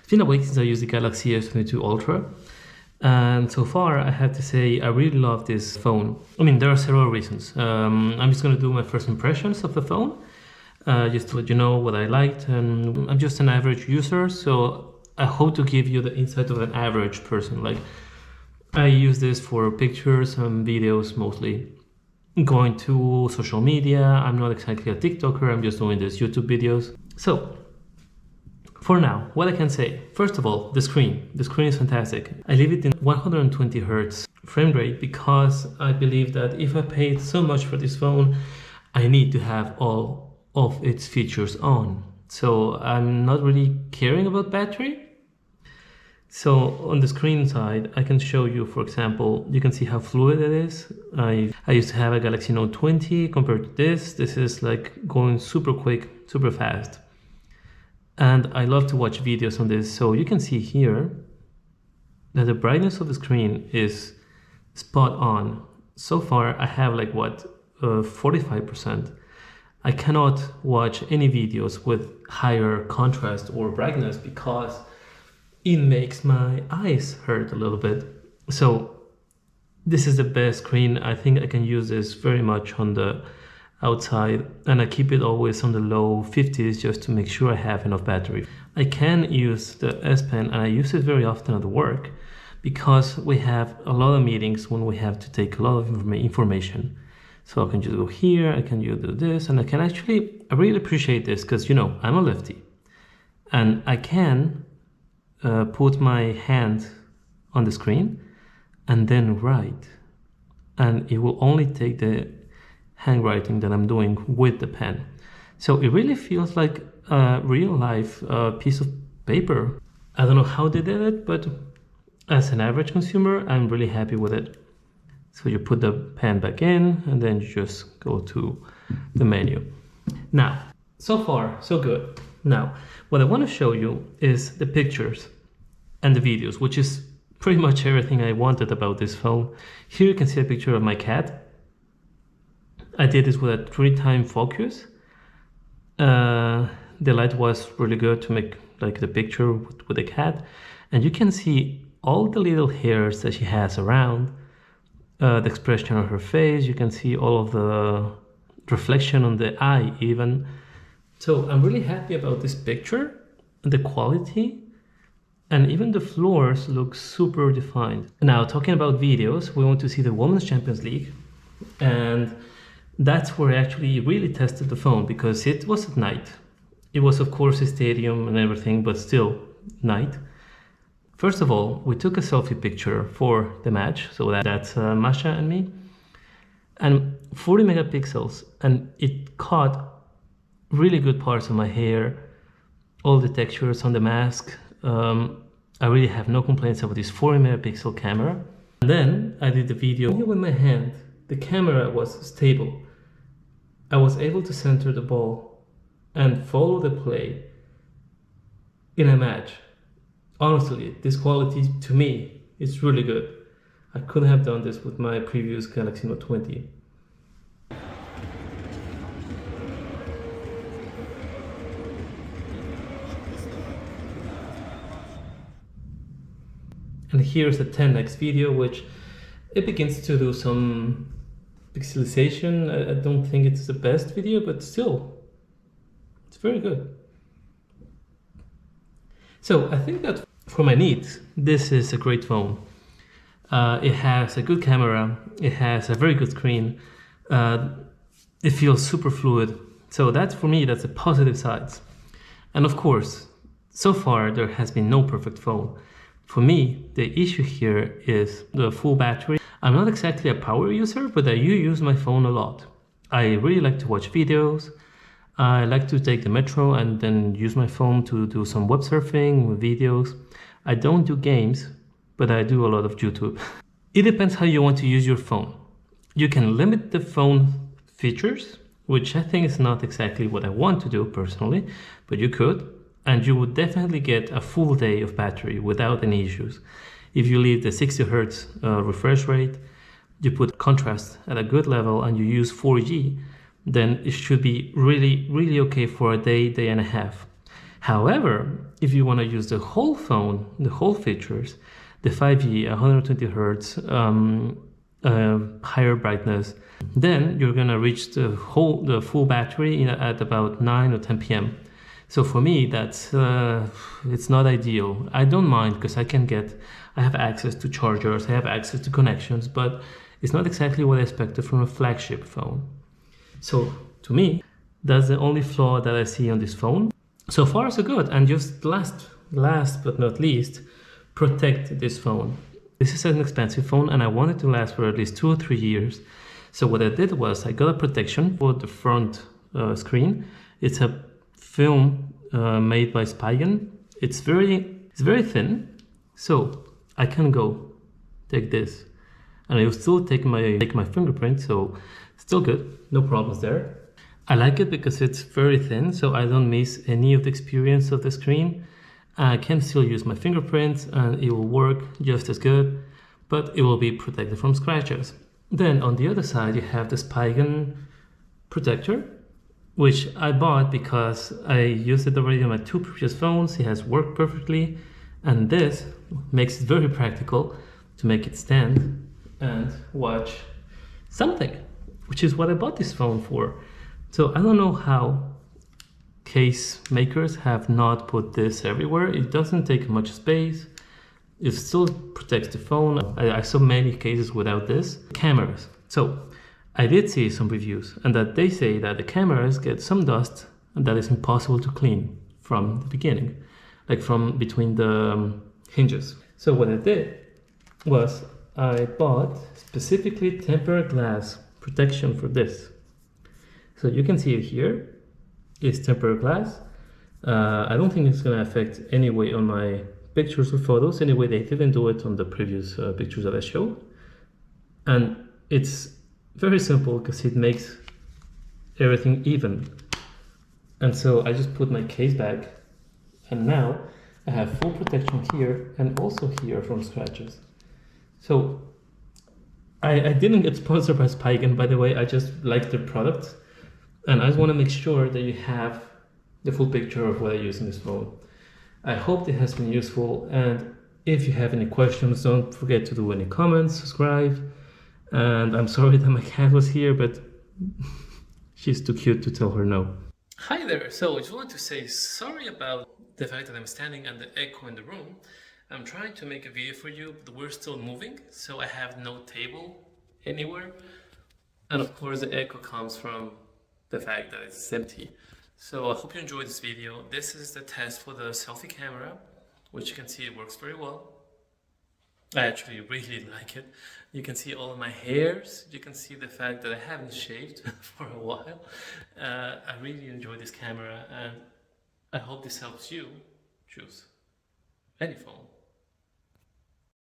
It's been a week since I used the Galaxy S22 Ultra, and so far I have to say I really love this phone. I mean, there are several reasons. I'm just going to do my first impressions of the phone, just to let you know what I liked. And I'm just an average user, so I hope to give you the insight of an average person. Like, I use this for pictures and videos mostly. Going to social media, I'm not exactly a TikToker, I'm just doing these YouTube videos. So, for now, what I can say, first of all, the screen. The screen is fantastic. I leave it in 120 Hertz frame rate because I believe that if I paid so much for this phone, I need to have all of its features on. So I'm not really caring about battery. So on the screen side, I can show you, for example, you can see how fluid it is. I used to have a Galaxy Note 20 compared to this. This is like going super quick, super fast. And I love to watch videos on this. So you can see here that the brightness of the screen is spot on. So far, I have like what, 45%. I cannot watch any videos with higher contrast or brightness because it makes my eyes hurt a little bit. So this is the best screen. I think I can use this very much on the outside, and I keep it always on the low 50s just to make sure I have enough battery. I can use the S Pen, and I use it very often at work because we have a lot of meetings when we have to take a lot of information. So I can just go here, I can do this, and I really appreciate this because, you know, I'm a lefty and I can put my hand on the screen and then write, and it will only take the handwriting that I'm doing with the pen. So it really feels like a real life piece of paper. I don't know how they did it, but as an average consumer, I'm really happy with it. So you put the pen back in and then you just go to the menu. Now, so far, so good. Now, what I want to show you is the pictures and the videos, which is pretty much everything I wanted about this phone. Here you can see a picture of my cat. I did this with a 3-time focus. The light was really good to make like the picture with the cat. And you can see all the little hairs that she has around, the expression on her face. You can see all of the reflection on the eye even. So I'm really happy about this picture, the quality, and even the floors look super defined. Now, talking about videos, we want to see the Women's Champions League. And that's where I actually really tested the phone because it was at night. It was, of course, a stadium and everything, but still night. First of all, we took a selfie picture for the match. So that's Masha and me. And 40 megapixels. And it caught really good parts of my hair, all the textures on the mask. I really have no complaints about this 40 megapixel camera. And then I did the video with my hand. The camera was stable. I was able to center the ball and follow the play in a match. Honestly, this quality to me is really good. I couldn't have done this with my previous Galaxy Note 20. And here's the 10x video, which it begins to do some pixelization. I don't think it's the best video, but still, it's very good. So I think that for my needs, this is a great phone. It has a good camera. It has a very good screen. It feels super fluid. So that's, for me, that's the positive sides. And of course, so far there has been no perfect phone. For me, the issue here is the full battery. I'm not exactly a power user, but I use my phone a lot. I really like to watch videos. I like to take the metro and then use my phone to do some web surfing with videos. I don't do games, but I do a lot of YouTube. It depends how you want to use your phone. You can limit the phone features, which I think is not exactly what I want to do personally, but you could. And you would definitely get a full day of battery without any issues. If you leave the 60 Hertz refresh rate, you put contrast at a good level, and you use 4G, then it should be really, really okay for a day, day and a half. However, if you want to use the whole phone, the whole features, the 5G, 120 hertz, higher brightness, then you're gonna reach the full battery at about 9 or 10 p.m. So for me, that's it's not ideal. I don't mind because I have access to chargers, I have access to connections, but it's not exactly what I expected from a flagship phone. So to me, that's the only flaw that I see on this phone. So far so good. And just last but not least, protect this phone. This is an expensive phone and I want it to last for at least 2 or 3 years. So what I did was I got a protection for the front screen. It's a film made by Spigen. It's very thin. So I can go take this and I will still take my fingerprint. So still good, no problems there. I like it because it's very thin, so I don't miss any of the experience of the screen. I can still use my fingerprints and it will work just as good, but it will be protected from scratches. Then on the other side, you have the Spigen protector, which I bought because I used it already on my 2 previous phones. It has worked perfectly, and this makes it very practical to make it stand and watch something, which is what I bought this phone for. So I don't know how case makers have not put this everywhere. It doesn't take much space. It still protects the phone. I saw many cases without this. Cameras. So I did see some reviews and that they say that the cameras get some dust that is impossible to clean from the beginning, like from between the hinges. So what I did was I bought specifically tempered glass protection for this. So you can see it here is tempered glass. I don't think it's going to affect any way on my pictures or photos. Anyway, they didn't do it on the previous pictures that I showed. And it's very simple because it makes everything even. And so I just put my case back and now I have full protection here and also here from scratches. So I didn't get sponsored by Spigen, by the way. I just like the product. And I just want to make sure that you have the full picture of what I use in this phone. I hope it has been useful, and if you have any questions, don't forget to do any comments, subscribe, and I'm sorry that my cat was here, but she's too cute to tell her no. Hi there, so I just wanted to say sorry about the fact that I'm standing and the echo in the room. I'm trying to make a video for you, but we're still moving, so I have no table anywhere. And of course the echo comes from the fact that it's empty. So I hope you enjoyed this video. This is the test for the selfie camera, which you can see it works very well. I actually really like it. You can see all of my hairs. You can see the fact that I haven't shaved for a while. I really enjoy this camera and I hope this helps you choose any phone.